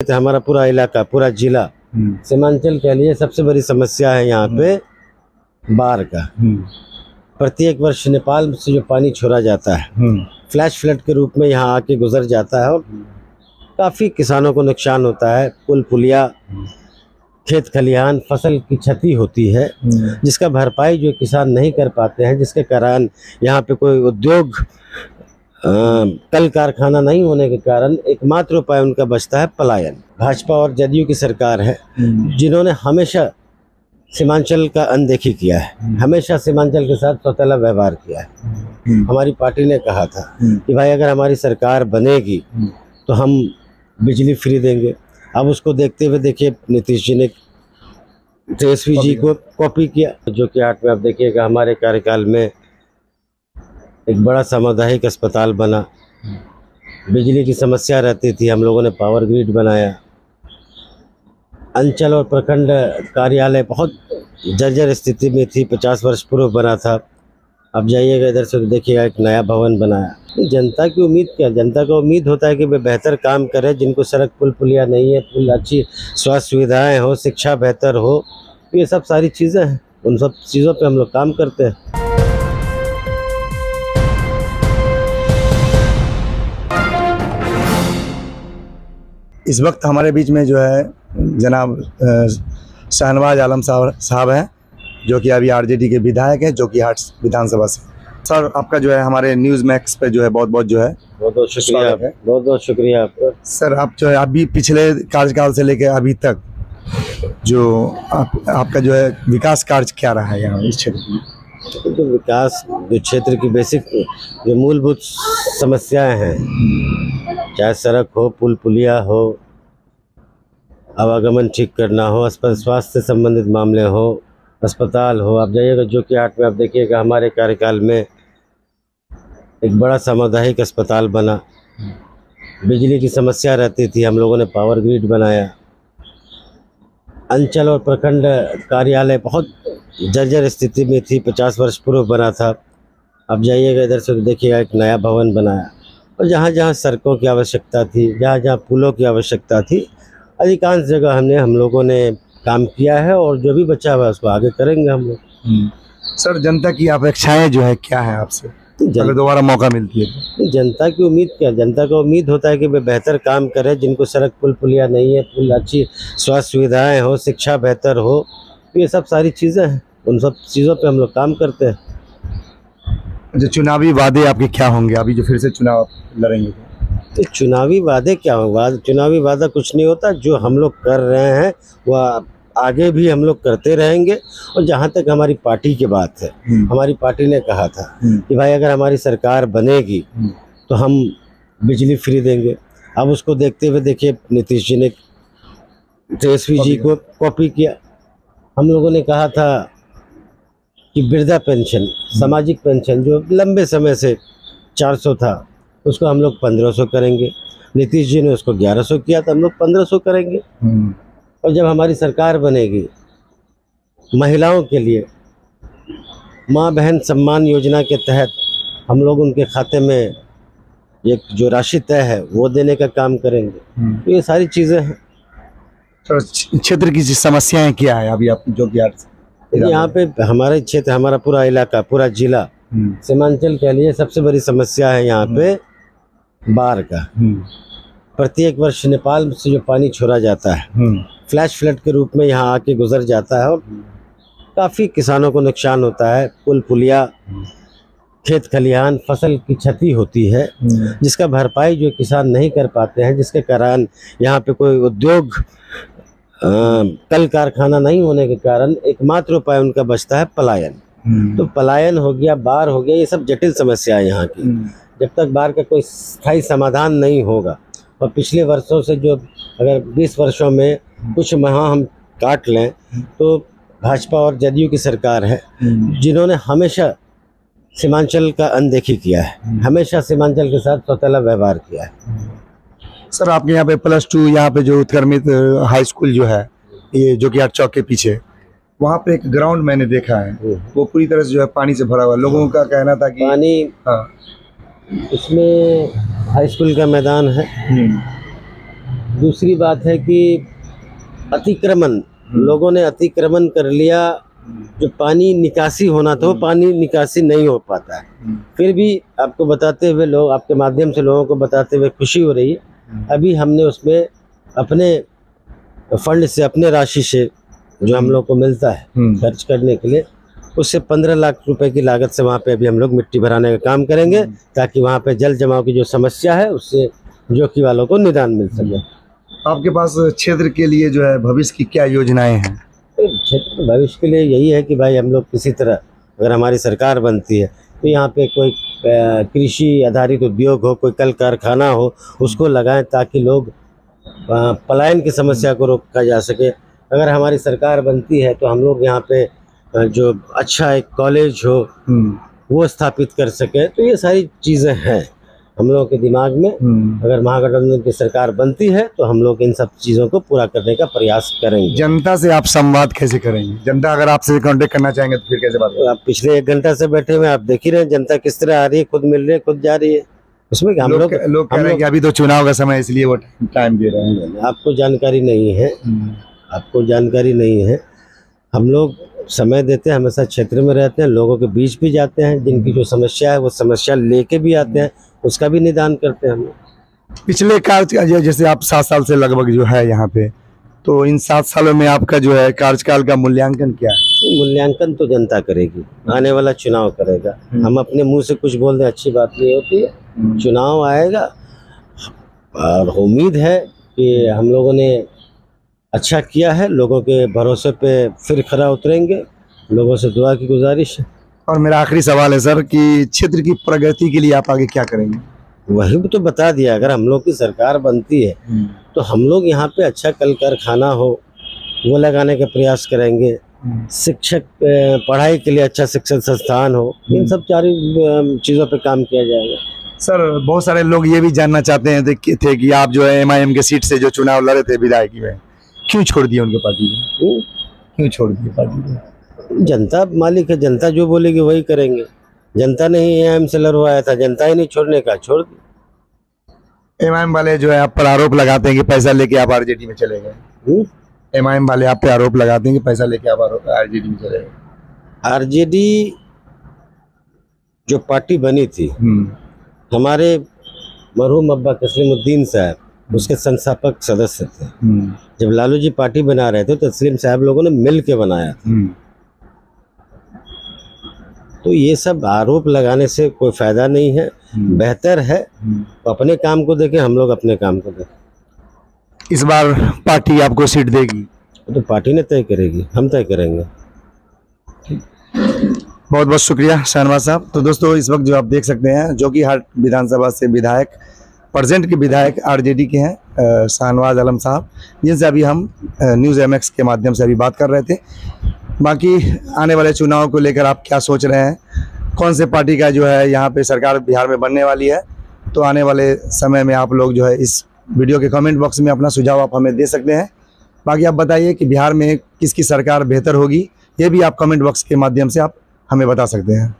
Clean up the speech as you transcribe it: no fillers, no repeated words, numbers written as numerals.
हमारा पूरा इलाका, पूरा जिला, सीमांचल के लिए सबसे बड़ी समस्या है यहाँ पे बाढ़ का। प्रत्येक वर्ष नेपाल से जो पानी छोड़ा जाता है फ्लैश फ्लड के रूप में यहाँ आके गुजर जाता है और काफ़ी किसानों को नुकसान होता है। पुल पुलिया, खेत खलिहान, फसल की क्षति होती है जिसका भरपाई जो किसान नहीं कर पाते हैं, जिसके कारण यहाँ पे कोई उद्योग कल कारखाना नहीं होने के कारण एकमात्र उपाय उनका बचता है पलायन। भाजपा और जदयू की सरकार है जिन्होंने हमेशा सीमांचल का अनदेखी किया है, हमेशा सीमांचल के साथ सौतेला व्यवहार किया है। हमारी पार्टी ने कहा था कि भाई अगर हमारी सरकार बनेगी तो हम बिजली फ्री देंगे। अब उसको देखते हुए देखिए नीतीश जी ने तेजस्वी जी को कॉपी किया, जो कि 8 में आप देखिएगा हमारे कार्यकाल में एक बड़ा सामुदायिक अस्पताल बना। बिजली की समस्या रहती थी, हम लोगों ने पावर ग्रिड बनाया। अंचल और प्रखंड कार्यालय बहुत जर्जर स्थिति में थी, 50 वर्ष पूर्व बना था। अब जाइएगा इधर से देखिएगा एक नया भवन बनाया। जनता की उम्मीद क्या, जनता को उम्मीद होता है कि वे बेहतर काम करें, जिनको सड़क पुल पुलिया नहीं है, पुल अच्छी स्वास्थ्य सुविधाएं हो, शिक्षा बेहतर हो, ये सब सारी चीज़ें हैं। उन सब चीज़ों पे हम लोग काम करते हैं। इस वक्त हमारे बीच में जो है जनाब शाहनवाज आलम साहब हैं, जो कि अभी आरजेडी के विधायक हैं, जो कि हाट विधानसभा से। सर आपका जो है हमारे न्यूज़ मैक्स पे जो है बहुत बहुत जो है बहुत शुक्रिया, बहुत बहुत शुक्रिया आपका। सर आप जो है अभी पिछले कार्यकाल से लेकर अभी तक जो आपका जो है विकास कार्य क्या रहा है यहाँ इस क्षेत्र में? तो विकास जो क्षेत्र की बेसिक जो मूलभूत समस्याएं हैं, चाहे सड़क हो, पुल पुलिया हो, आवागमन ठीक करना हो, स्वास्थ्य से संबंधित मामले हो, अस्पताल हो। आप जाइएगा जो कि 8 में आप देखिएगा हमारे कार्यकाल में एक बड़ा सामुदायिक अस्पताल बना। बिजली की समस्या रहती थी, हम लोगों ने पावर ग्रिड बनाया। अंचल और प्रखंड कार्यालय बहुत जर्जर स्थिति में थी, 50 वर्ष पूर्व बना था। अब जाइएगा इधर से देखिएगा एक नया भवन बनाया। और जहाँ जहाँ सड़कों की आवश्यकता थी, जहाँ जहाँ पुलों की आवश्यकता थी, अधिकांश जगह हम लोगों ने काम किया है और जो भी बचा हुआ है उसको आगे करेंगे हम लोग। सर जनता की अपेक्षाएं जो है क्या है आपसे, अगर दोबारा मौका मिलती है तो? जनता की उम्मीद क्या, जनता को उम्मीद होता है कि वे बेहतर काम करें, जिनको सड़क पुल पुलिया नहीं है, पुल अच्छी स्वास्थ्य सुविधाएं हो, शिक्षा बेहतर हो, ये सब सारी चीज़ें हैं। उन सब चीज़ों पे हम लोग काम करते हैं। जो चुनावी वादे आपके क्या होंगे अभी जो फिर से चुनाव लड़ेंगे? तो चुनावी वादे क्या होगा? चुनावी वादा कुछ नहीं होता। जो हम लोग कर रहे हैं वह आगे भी हम लोग करते रहेंगे। और जहाँ तक हमारी पार्टी की बात है, हमारी पार्टी ने कहा था कि भाई अगर हमारी सरकार बनेगी तो हम बिजली फ्री देंगे। अब उसको देखते हुए देखिए नीतीश जी ने तेजस्वी जी को कॉपी किया। हम लोगों ने कहा था कि वृद्धा पेंशन, सामाजिक पेंशन जो लंबे समय से 400 था, उसको हम लोग 1500 करेंगे। नीतीश जी ने उसको 1100 किया, तो हम लोग 1500 करेंगे। और जब हमारी सरकार बनेगी, महिलाओं के लिए माँ बहन सम्मान योजना के तहत हम लोग उनके खाते में एक जो राशि तय है वो देने का काम करेंगे। तो ये सारी चीज़ें हैं। तो क्षेत्र की समस्याएं क्या है अभी आप जो यहाँ पे हमारे क्षेत्र, हमारा पूरा इलाका, पूरा जिला, सीमांचल के लिए सबसे बड़ी समस्या है यहाँ पे बाढ़ का। प्रत्येक वर्ष नेपाल से जो पानी छोड़ा जाता है फ्लैश फ्लड के रूप में यहाँ आके गुजर जाता है और काफ़ी किसानों को नुकसान होता है। पुल पुलिया, खेत खलिहान, फसल की क्षति होती है जिसका भरपाई जो किसान नहीं कर पाते हैं, जिसके कारण यहाँ पे कोई उद्योग कल कारखाना नहीं होने के कारण एकमात्र उपाय उनका बचता है पलायन। तो पलायन हो गया, बाढ़ हो गया, ये सब जटिल समस्या है यहाँ की। जब तक बाढ़ का कोई स्थायी समाधान नहीं होगा, और पिछले वर्षों से जो अगर 20 वर्षों में कुछ माह हम काट लें तो भाजपा और जदयू की सरकार है जिन्होंने हमेशा सीमांचल का अनदेखी किया है, हमेशा सीमांचल के साथ सौतेला व्यवहार किया है। सर आपके यहाँ पे +2 यहाँ पे जो उत्क्रमित हाई स्कूल जो है, ये जो कि 8 चौक के पीछे, वहाँ पे एक ग्राउंड मैंने देखा है, वो पूरी तरह से जो है पानी से भरा हुआ। लोगों का कहना था कि पानी, इसमें हाई स्कूल का मैदान है, दूसरी बात है कि अतिक्रमण, लोगों ने अतिक्रमण कर लिया। जो पानी निकासी होना था वो पानी निकासी नहीं हो पाता है। फिर भी आपको बताते हुए, लोग आपके माध्यम से लोगों को बताते हुए खुशी हो रही है। अभी हमने उसमें अपने फंड से, अपने राशि से जो हम लोग को मिलता है खर्च करने के लिए, उससे 15 लाख रुपए की लागत से वहाँ पे अभी हम लोग मिट्टी भराने का काम करेंगे, ताकि वहाँ पे जल जमाव की जो समस्या है उससे जोकी वालों को निदान मिल सके। आपके पास क्षेत्र के लिए जो है भविष्य की क्या योजनाएं हैं? क्षेत्र के भविष्य के लिए यही है कि भाई हम लोग किसी तरह, अगर हमारी सरकार बनती है तो यहाँ पे कोई कृषि आधारित उद्योग हो, कोई कल कारखाना हो, उसको लगाएं ताकि लोग पलायन की समस्या को रोका जा सके। अगर हमारी सरकार बनती है तो हम लोग यहाँ पे जो अच्छा एक कॉलेज हो वो स्थापित कर सके। तो ये सारी चीज़ें हैं हम लोगों के दिमाग में। अगर महागठबंधन की सरकार बनती है तो हम लोग इन सब चीज़ों को पूरा करने का प्रयास करेंगे। जनता से आप संवाद कैसे करेंगे? जनता अगर आपसे कांटेक्ट करना चाहेंगे तो फिर कैसे बात करेंगे? आप पिछले 1 घंटा से बैठे हुए, आप देख ही रहे हैं जनता किस तरह आ रही है, खुद मिल रही है, खुद जा रही है। उसमें हम लोग कह रहे हैं कि अभी तो चुनाव का समय, इसलिए वो टाइम दे रहे हैं। आपको जानकारी नहीं है, आपको जानकारी नहीं है। हम लोग समय देते हैं, हमेशा क्षेत्र में रहते हैं, लोगों के बीच भी जाते हैं, जिनकी जो समस्या है वो समस्या लेके भी आते हैं, उसका भी निदान करते हैं हम लोग। पिछले कार्य, जैसे आप 7 साल से लगभग जो है यहाँ पे, तो इन 7 सालों में आपका जो है कार्यकाल का मूल्यांकन क्या है? मूल्यांकन तो जनता करेगी, आने वाला चुनाव करेगा। हम अपने मुंह से कुछ बोल दें अच्छी बात नहीं होती है। चुनाव आएगा और उम्मीद है कि हम लोगों ने अच्छा किया है, लोगों के भरोसे पे फिर खरा उतरेंगे। लोगों से दुआ की गुजारिश है। और मेरा आखिरी सवाल है सर कि क्षेत्र की प्रगति के लिए आप आगे क्या करेंगे? वही तो बता दिया, अगर हम लोग की सरकार बनती है तो हम लोग यहाँ पे अच्छा कल कारखाना हो वो लगाने का प्रयास करेंगे। शिक्षक, पढ़ाई के लिए अच्छा शिक्षण संस्थान हो, इन सब सारी चीज़ों पे काम किया जाएगा। सर, बहुत सारे लोग ये भी जानना चाहते हैं थे कि आप जो है MIM के सीट से जो चुनाव लड़े थे विधायकी में, क्यों छोड़ दिए उनके पार्टी में? क्यों छोड़ दिए पार्टी में? जनता मालिक है, जनता जो बोलेगी वही करेंगे। जनता ने ही MIM से लड़वाया था, जनता ही नहीं छोड़ने का, छोड़ दी। MIM वाले जो है आप पर आरोप लगाते हैं कि पैसा लेके आप RJD में चले गए। MIM वाले आप पे आरोप लगाते हैं कि पैसा लेके आप RJD में चले गए। RJD जो पार्टी बनी थी, हमारे मरहूम अब्बा तस्लीमुद्दीन साहब उसके संस्थापक सदस्य थे। जब लालू जी पार्टी बना रहे थे तो तस्लीम साहब लोगों ने मिल के बनाया था। तो ये सब आरोप लगाने से कोई फायदा नहीं है। बेहतर है तो अपने काम को देखें, हम लोग अपने काम को देखें। इस बार पार्टी आपको सीट देगी? तो पार्टी ने तय करेगी, हम तय करेंगे। बहुत बहुत शुक्रिया शाहनवाज साहब। तो दोस्तों, इस वक्त जो आप देख सकते हैं जोकीहाट विधानसभा से विधायक, प्रेजेंट के विधायक RJD के हैं शाहनवाज आलम साहब, जिनसे अभी हम न्यूज़ MX के माध्यम से अभी बात कर रहे थे। बाकी आने वाले चुनाव को लेकर आप क्या सोच रहे हैं, कौन से पार्टी का जो है यहाँ पे सरकार बिहार में बनने वाली है, तो आने वाले समय में आप लोग जो है इस वीडियो के कमेंट बॉक्स में अपना सुझाव आप हमें दे सकते हैं। बाकी आप बताइए कि बिहार में किसकी सरकार बेहतर होगी, ये भी आप कमेंट बॉक्स के माध्यम से आप हमें बता सकते हैं।